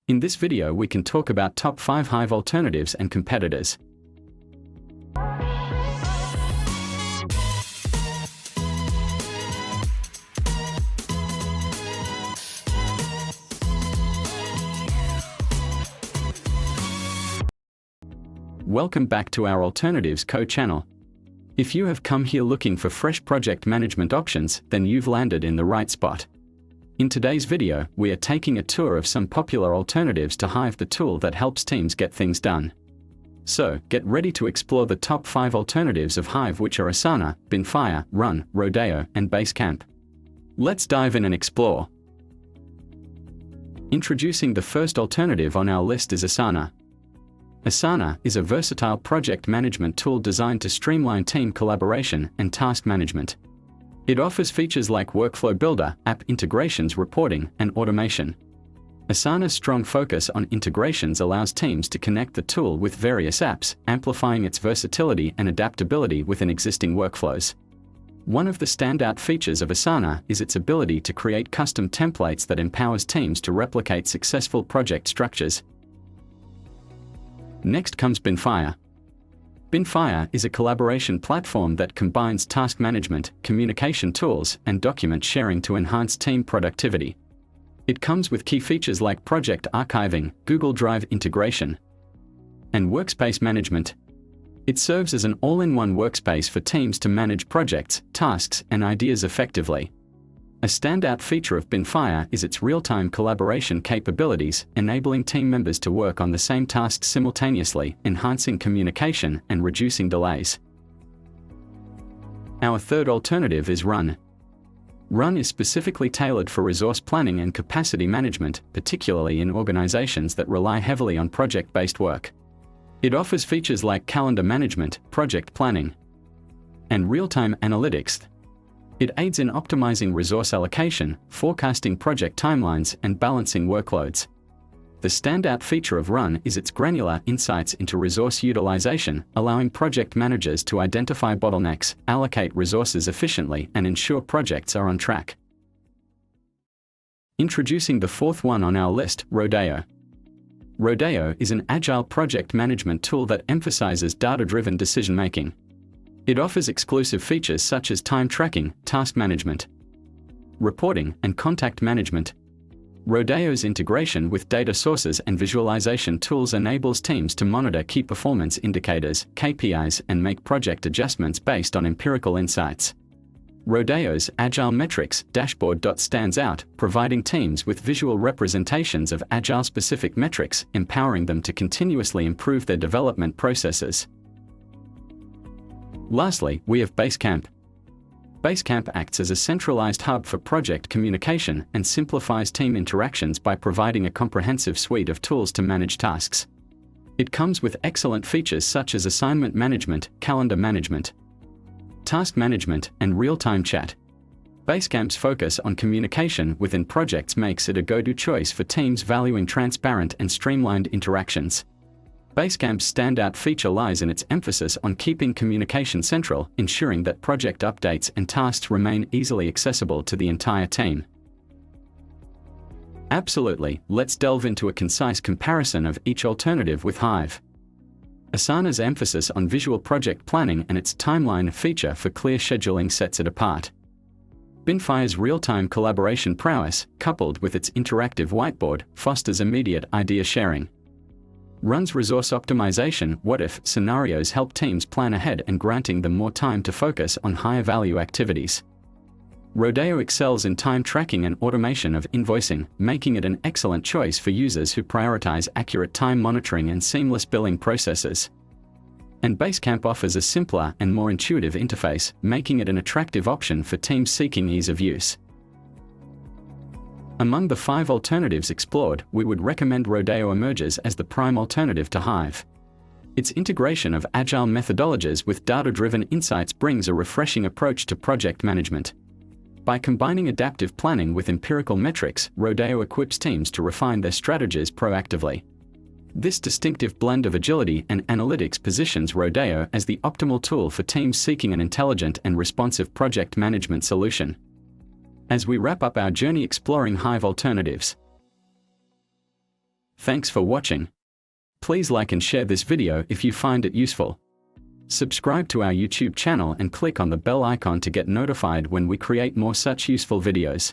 In this video we can talk about top 5 Hive alternatives and competitors. Welcome back to our Alternatives channel. If you have come here looking for fresh project management options, then you've landed in the right spot. In today's video, we are taking a tour of some popular alternatives to Hive, the tool that helps teams get things done. So, get ready to explore the top 5 alternatives of Hive, which are Asana, Binfire, Runn, Rodeo, and Basecamp. Let's dive in and explore. Introducing the first alternative on our list is Asana. Asana is a versatile project management tool designed to streamline team collaboration and task management. It offers features like workflow builder, app integrations, reporting, and automation. Asana's strong focus on integrations allows teams to connect the tool with various apps, amplifying its versatility and adaptability within existing workflows. One of the standout features of Asana is its ability to create custom templates that empowers teams to replicate successful project structures. Next comes Binfire. Binfire is a collaboration platform that combines task management, communication tools, and document sharing to enhance team productivity. It comes with key features like project archiving, Google Drive integration, and workspace management. It serves as an all-in-one workspace for teams to manage projects, tasks, and ideas effectively. A standout feature of Binfire is its real-time collaboration capabilities, enabling team members to work on the same tasks simultaneously, enhancing communication and reducing delays. Our third alternative is Runn. Runn is specifically tailored for resource planning and capacity management, particularly in organizations that rely heavily on project-based work. It offers features like calendar management, project planning, and real-time analytics. It aids in optimizing resource allocation, forecasting project timelines, and balancing workloads. The standout feature of Runn is its granular insights into resource utilization, allowing project managers to identify bottlenecks, allocate resources efficiently, and ensure projects are on track. Introducing the fourth one on our list, Rodeo. Rodeo is an agile project management tool that emphasizes data-driven decision-making. It offers exclusive features such as time tracking, task management, reporting, and contact management. Rodeo's integration with data sources and visualization tools enables teams to monitor key performance indicators, KPIs, and make project adjustments based on empirical insights. Rodeo's Agile Metrics dashboard stands out, providing teams with visual representations of agile-specific metrics, empowering them to continuously improve their development processes. Lastly, we have Basecamp. Basecamp acts as a centralized hub for project communication and simplifies team interactions by providing a comprehensive suite of tools to manage tasks. It comes with excellent features such as assignment management, calendar management, task management, and real-time chat. Basecamp's focus on communication within projects makes it a go-to choice for teams valuing transparent and streamlined interactions. Basecamp's standout feature lies in its emphasis on keeping communication central, ensuring that project updates and tasks remain easily accessible to the entire team. Absolutely, let's delve into a concise comparison of each alternative with Hive. Asana's emphasis on visual project planning and its timeline feature for clear scheduling sets it apart. Binfire's real-time collaboration prowess, coupled with its interactive whiteboard, fosters immediate idea sharing. Runn's resource optimization what-if scenarios help teams plan ahead and granting them more time to focus on higher-value activities. Rodeo excels in time tracking and automation of invoicing, making it an excellent choice for users who prioritize accurate time monitoring and seamless billing processes. And Basecamp offers a simpler and more intuitive interface, making it an attractive option for teams seeking ease of use. Among the 5 alternatives explored, we would recommend Rodeo emerges as the prime alternative to Hive. Its integration of agile methodologies with data-driven insights brings a refreshing approach to project management. By combining adaptive planning with empirical metrics, Rodeo equips teams to refine their strategies proactively. This distinctive blend of agility and analytics positions Rodeo as the optimal tool for teams seeking an intelligent and responsive project management solution. As we wrap up our journey exploring Hive alternatives, Thanks for watching. Please like and share this video if you find it useful. Subscribe to our YouTube channel and click on the bell icon to get notified when we create more such useful videos.